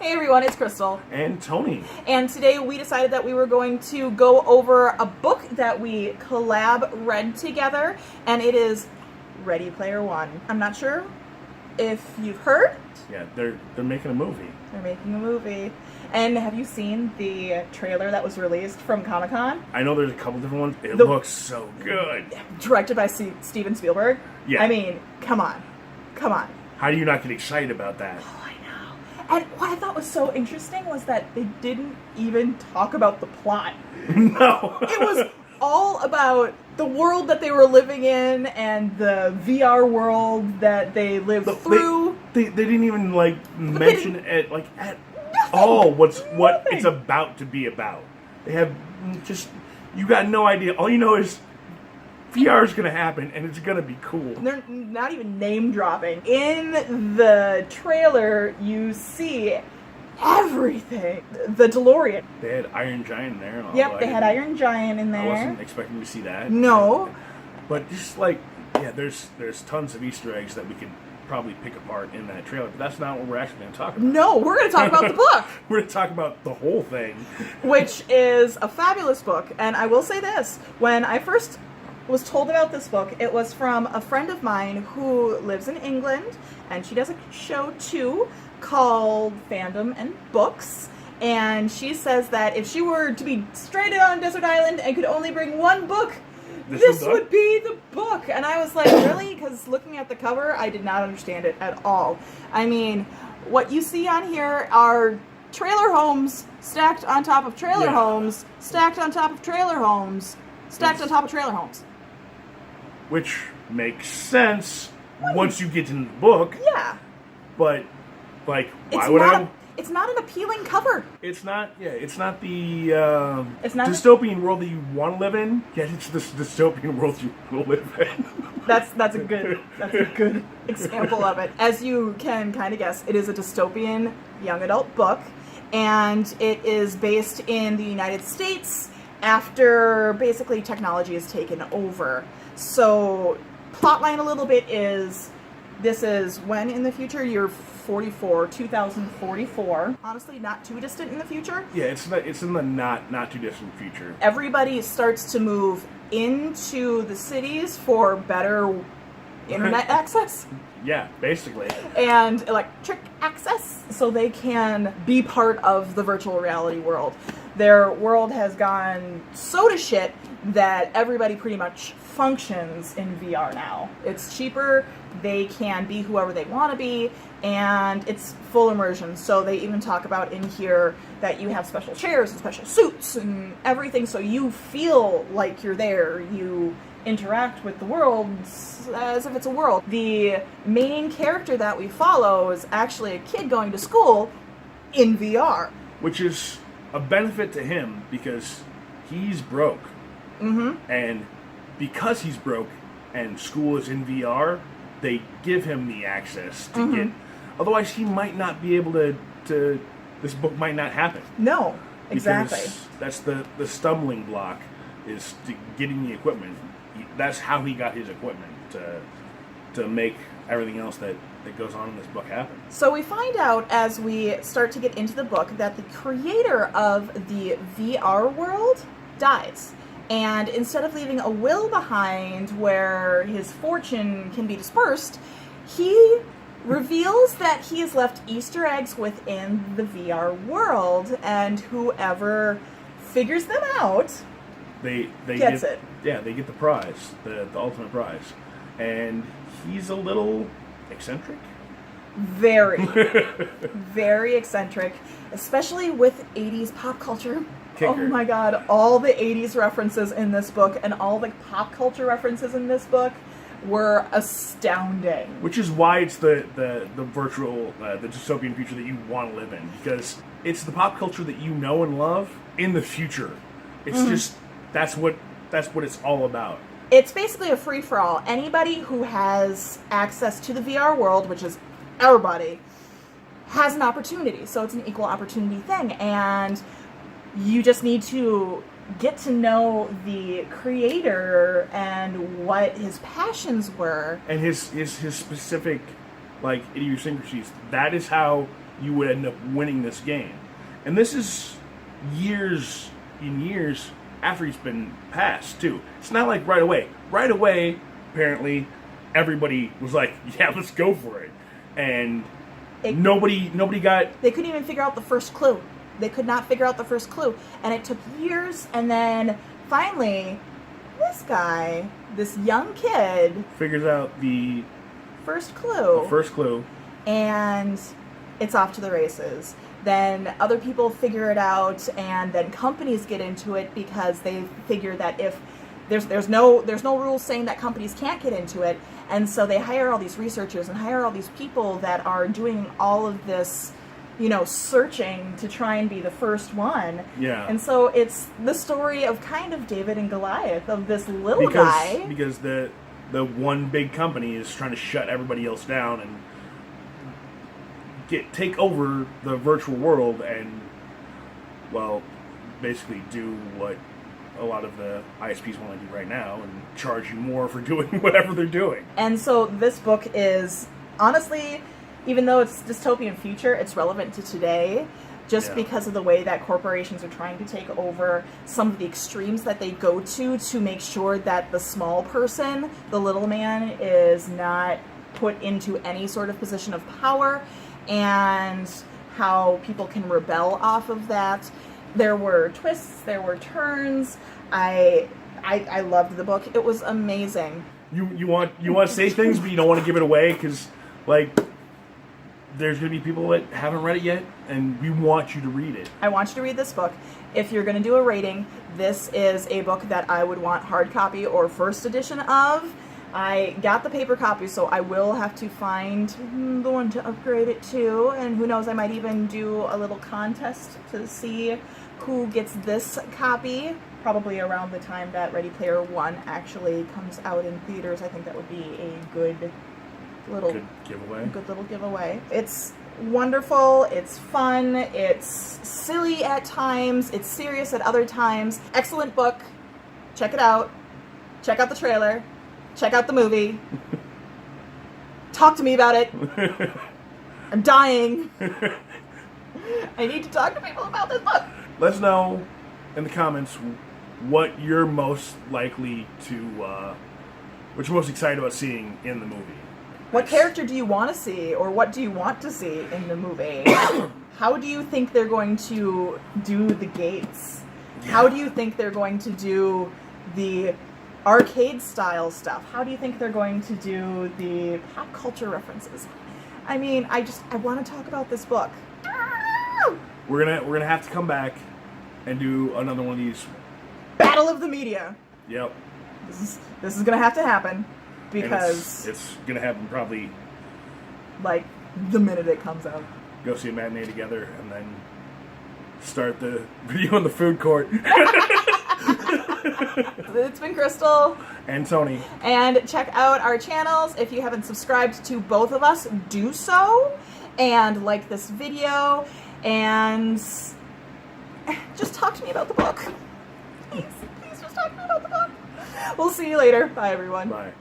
Hey everyone, it's Crystal. And Tony. And today we decided that we were going to go over a book that we collab read together, and it is Ready Player One. I'm not sure if you've heard. Yeah, they're making a movie. They're making a movie. And have you seen the trailer that was released from Comic-Con? I know there's a couple different ones. It looks so good. Directed by Steven Spielberg? Yeah. I mean, come on. Come on. How do you not get excited about that? Oh, I know. And what I thought was so interesting was that they didn't even talk about the plot. No. It was all about the world that they were living in and the VR world that they lived through. They didn't even mention it at all what it's about to be about. They have you got no idea. All you know is VR is going to happen, and it's going to be cool. They're not even name dropping. In the trailer, you see everything. The DeLorean. They had Iron Giant in there. And Yep, they had Iron Giant in there. I wasn't expecting to see that. No. But just there's tons of Easter eggs that we could probably pick apart in that trailer, but that's not what we're actually going to talk about. No, we're going to talk about the book. We're going to talk about the whole thing. Which is a fabulous book, and I will say this. When I first was told about this book, it was from a friend of mine who lives in England, and she does a show too called Fandom and Books, and she says that if she were to be stranded on a desert island and could only bring one book, this would be the book. And I was like, really? Because looking at the cover, I did not understand it at all. I mean, what you see on here are trailer homes stacked on top of trailer homes, stacked on top of trailer homes, stacked on top of trailer homes. Which makes sense once you get into the book. Yeah. But, why would I... It's not an appealing cover. It's not the It's not dystopian world that you want to live in, yet it's the dystopian world you will live in. That's a good example of it. As you can kind of guess, it is a dystopian young adult book, and it is based in the United States after basically technology has taken over. So, plotline a little bit is, this is when in the future? You're 2044. Honestly, not too distant in the future. Yeah, it's in the not too distant future. Everybody starts to move into the cities for better internet access. Yeah, basically. And electric access, so they can be part of the virtual reality world. Their world has gone so to shit that everybody pretty much functions in VR now. It's cheaper, they can be whoever they want to be, and it's full immersion. So they even talk about in here that you have special chairs and special suits and everything, so you feel like you're there. You interact with the world as if it's a world. The main character that we follow is actually a kid going to school in VR. Which is a benefit to him because he's broke. Mm-hmm. And because he's broke and school is in VR, they give him the access to get... Otherwise, he might not be able to... This book might not happen. No, exactly. Because that's the stumbling block, is getting the equipment. That's how he got his equipment, to make everything else that goes on in this book happen. So we find out as we start to get into the book that the creator of the VR world dies. And instead of leaving a will behind where his fortune can be dispersed, he reveals that he has left Easter eggs within the VR world, and whoever figures them out they gets it. Yeah, they get the prize, the ultimate prize. And he's a little eccentric. Very, very eccentric, especially with 80s pop culture. Kicker. Oh my god, all the 80s references in this book and all the pop culture references in this book were astounding. Which is why it's the virtual, the dystopian future that you want to live in, because it's the pop culture that you know and love in the future. It's just, that's what it's all about. It's basically a free-for-all. Anybody who has access to the VR world, which is everybody, has an opportunity. So it's an equal opportunity thing, and you just need to get to know the creator and what his passions were. And his specific, idiosyncrasies. That is how you would end up winning this game. And this is years and years after he's been passed, too. It's not like right away. Right away, apparently, everybody was like, yeah, let's go for it. And nobody got... They couldn't even figure out the first clue. They could not figure out the first clue. And it took years, and then finally, this guy, this young kid... figures out the... first clue. The first clue. And it's off to the races. Then other people figure it out, and then companies get into it because they figure that if there's no rules saying that companies can't get into it, and so they hire all these researchers and hire all these people that are doing all of this, searching to try and be the first one. Yeah. And so it's the story of kind of David and Goliath, of this little guy. Because the one big company is trying to shut everybody else down and take over the virtual world and, well, basically do what a lot of the ISPs want to do right now and charge you more for doing whatever they're doing. And so this book is, honestly, even though it's dystopian future, it's relevant to today, just because of the way that corporations are trying to take over, some of the extremes that they go to make sure that the small person, the little man, is not put into any sort of position of power, and how people can rebel off of that. There were twists, there were turns. I loved the book. It was amazing. You want to say things, but you don't want to give it away because, like, there's going to be people that haven't read it yet, and we want you to read it. I want you to read this book. If you're going to do a rating, this is a book that I would want hard copy or first edition of. I got the paper copy, so I will have to find the one to upgrade it to, and who knows, I might even do a little contest to see who gets this copy, probably around the time that Ready Player One actually comes out in theaters. I think that would be a good little giveaway. It's wonderful, it's fun, it's silly at times, it's serious at other times. Excellent book. Check it out. Check out the trailer. Check out the movie. Talk to me about it. I'm dying. I need to talk to people about this book. Let us know in the comments what you're most likely to, what you're most excited about seeing in the movie. What character do you want to see, or what do you want to see in the movie? How do you think they're going to do the gates? How do you think they're going to do the arcade style stuff? How do you think they're going to do the pop culture references? I mean, I want to talk about this book. We're gonna have to come back and do another one of these. Battle of the Media. Yep. This is gonna have to happen because it's gonna happen probably like the minute it comes out. Go see a matinee together and then start the video in the food court. It's been Crystal. And Tony. And check out our channels. If you haven't subscribed to both of us, do so. And like this video. And just talk to me about the book. Please just talk to me about the book. We'll see you later. Bye, everyone. Bye.